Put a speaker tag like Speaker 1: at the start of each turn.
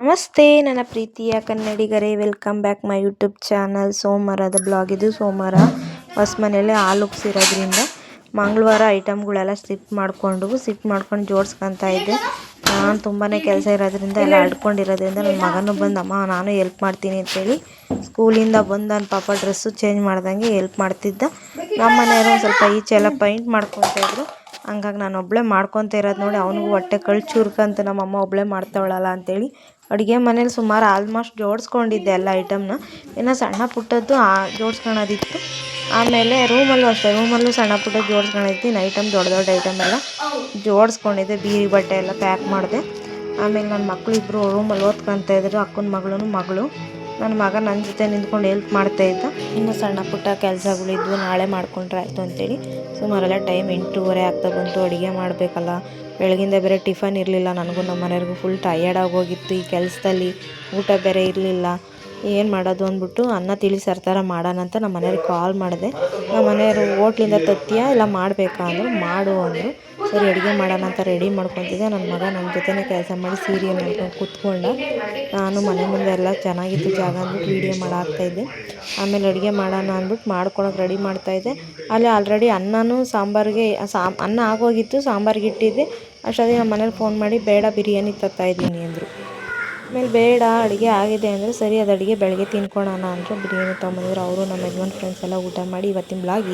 Speaker 1: ನಮಸ್ತೆ ನನ್ನ ಪ್ರೀತಿಯ ಕನ್ನಡಿಗರೇ, welcome back my YouTube channel. ಸೋಮವಾರದ ಬ್ಲಾಗ್ ಇದು. ಸೋಮವಾರ ಹೊಸ ಮನೆಯಲ್ಲೇ ಹಾಲು ಉಗ್ಸಿರೋದ್ರಿಂದ ಮಂಗಳವಾರ ಐಟಮ್ಗಳೆಲ್ಲ ಶಿಫ್ಟ್ ಮಾಡ್ಕೊಂಡು ಜೋಡಿಸ್ಕೊತಾ ಇದ್ದೆ. ನಾನು ತುಂಬಾ ಕೆಲಸ ಇರೋದ್ರಿಂದ ಎಲ್ಲ ಅಡ್ಕೊಂಡಿರೋದ್ರಿಂದ ನನ್ನ ಮಗನೂ ಬಂದು ಅಮ್ಮ ನಾನು ಹೆಲ್ಪ್ ಮಾಡ್ತೀನಿ ಅಂತೇಳಿ ಸ್ಕೂಲಿಂದ ಬಂದು ನನ್ನ ಪಾಪ ಡ್ರೆಸ್ಸು ಚೇಂಜ್ ಮಾಡ್ದಂಗೆ ಹೆಲ್ಪ್ ಮಾಡ್ತಿದ್ದ. ನಮ್ಮ ಮನೆಯವರು ಒಂದು ಸ್ವಲ್ಪ ಈಚೆಲ್ಲ ಪೈಂಟ್ ಮಾಡ್ಕೊತಾಯಿದ್ರು. ಹಂಗಾಗಿ ನಾನು ಒಬ್ಬಳೇ ಮಾಡ್ಕೊತ ಇರೋದು ನೋಡಿ ಅವನಿಗೂ ಹೊಟ್ಟೆ ಕಳ್ಚುರ್ಕಂತ ನಮ್ಮಮ್ಮ ಒಬ್ಬಳೇ ಮಾಡ್ತಾವಳಲ್ಲ ಅಂತೇಳಿ ಅಡುಗೆ ಮನೇಲಿ ಸುಮಾರು ಆಲ್ಮೋಸ್ಟ್ ಜೋಡಿಸ್ಕೊಂಡಿದ್ದೆ ಎಲ್ಲ ಐಟಮ್ನ. ಇನ್ನು ಸಣ್ಣ ಪುಟ್ಟದ್ದು ಜೋಡಿಸ್ಕೊಳೋದಿತ್ತು. ಆಮೇಲೆ ರೂಮಲ್ಲೂ ಸಣ್ಣ ಪುಟ್ಟದ್ದು ಜೋಡಿಸ್ಕೊಂಡಿದ್ದೀನಿ. ಐಟಮ್ ದೊಡ್ಡ ಐಟಮ್ ಎಲ್ಲ ಜೋಡಿಸ್ಕೊಂಡಿದ್ದೆ. ಬೀರಿ ಬಟ್ಟೆ ಎಲ್ಲ ಪ್ಯಾಕ್ ಮಾಡಿದೆ. ಆಮೇಲೆ ನನ್ನ ಮಕ್ಕಳು ಇಬ್ಬರು ರೂಮಲ್ಲಿ ಓದ್ಕೊತಾ ಇದ್ರು. ಅಕ್ಕನ ಮಗಳು ನನ್ನ ಮಗ ನನ್ನ ಜೊತೆ ನಿಂತ್ಕೊಂಡು ಹೆಲ್ಪ್ ಮಾಡ್ತಾಯಿದ್ದ. ಇನ್ನು ಸಣ್ಣ ಪುಟ್ಟ ಕೆಲಸಗಳಿದ್ವು, ನಾಳೆ ಮಾಡ್ಕೊಂಡ್ರೆ ಆಯಿತು ಅಂತೇಳಿ ಸುಮಾರೆಲ್ಲ ಟೈಮ್ 8:30 ಆಗ್ತಾ ಬಂತು. ಅಡುಗೆ ಮಾಡಬೇಕಲ್ಲ, ಬೆಳಗಿಂದ ಬೇರೆ ಟಿಫನ್ ಇರಲಿಲ್ಲ. ನನಗೂ ನಮ್ಮ ಮನೆಯವ್ರಿಗೂ ಫುಲ್ ಟಯರ್ಡ್ ಆಗೋಗಿತ್ತು ಈ ಕೆಲಸದಲ್ಲಿ. ಊಟ ಬೇರೆ ಇರಲಿಲ್ಲ. ಏನು ಮಾಡೋದು ಅಂದ್ಬಿಟ್ಟು ಅನ್ನ ತಿಳಿಸಾರು ಥರ ಮಾಡೋಣ ಅಂತ ನಮ್ಮ ಮನೆಯವ್ರಿಗೆ ಕಾಲ್ ಮಾಡಿದೆ. ನಮ್ಮ ಮನೆಯವರು ಹೋಟ್ಲಿಂದ ತತ್ತೀಯಾ ಇಲ್ಲ ಮಾಡಬೇಕಾ ಅಂದರು. ಮಾಡು ಅಂದರು. ಸರಿ ಅಡುಗೆ ಮಾಡೋಣ ಅಂತ ರೆಡಿ ಮಾಡ್ಕೊತಿದ್ದೆ. ನನ್ನ ಮಗ ನನ್ನ ಜೊತೆನೇ ಕೆಲಸ ಮಾಡಿ ಸೀರಿಯಲ್ ನೋಡ್ಕೊಂಡು ಕೂತ್ಕೊಂಡ. ನಾನು ಮನೆ ಮುಂದೆ ಎಲ್ಲ ಚೆನ್ನಾಗಿತ್ತು ಜಾಗ ಅಂದ್ಬಿಟ್ಟು ವೀಡಿಯೋ ಮಾಡಾಕ್ತಾಯಿದ್ದೆ. ಆಮೇಲೆ ಅಡುಗೆ ಮಾಡೋಣ ಅಂದ್ಬಿಟ್ಟು ಮಾಡ್ಕೊಳಕ್ಕೆ ರೆಡಿ ಮಾಡ್ತಾಯಿದ್ದೆ. ಅಲ್ಲಿ ಆಲ್ರೆಡಿ ಅನ್ನ ಆಗೋಗಿತ್ತು, ಸಾಂಬಾರಿಗೆ ಇಟ್ಟಿದ್ದೆ. ಅಷ್ಟೊತ್ತಿಗೆ ನಮ್ಮ ಮನೇಲಿ ಫೋನ್ ಮಾಡಿ ಬೇಡ ಬಿರಿಯಾನಿ ತರ್ತಾಯಿದ್ದೀನಿ ಅಂದರು. ಆಮೇಲೆ ಬೇಡ ಅಡುಗೆ ಆಗಿದೆ ಅಂದರೆ ಸರಿ ಅದು ಅಡುಗೆ ಬೆಳಗ್ಗೆ ತಿನ್ಕೊಳ್ಳೋಣ ಅಂದರು. ಬಿರಿಯಾನಿ ತೊಗೊಂಬಂದಿದ್ರು. ಅವರು ನಮ್ಮ ಯಜಮಾನ್ ಫ್ರೆಂಡ್ಸ್ ಎಲ್ಲ ಊಟ ಮಾಡಿ ಇವತ್ತಿನ ಬ್ಲಾಗ್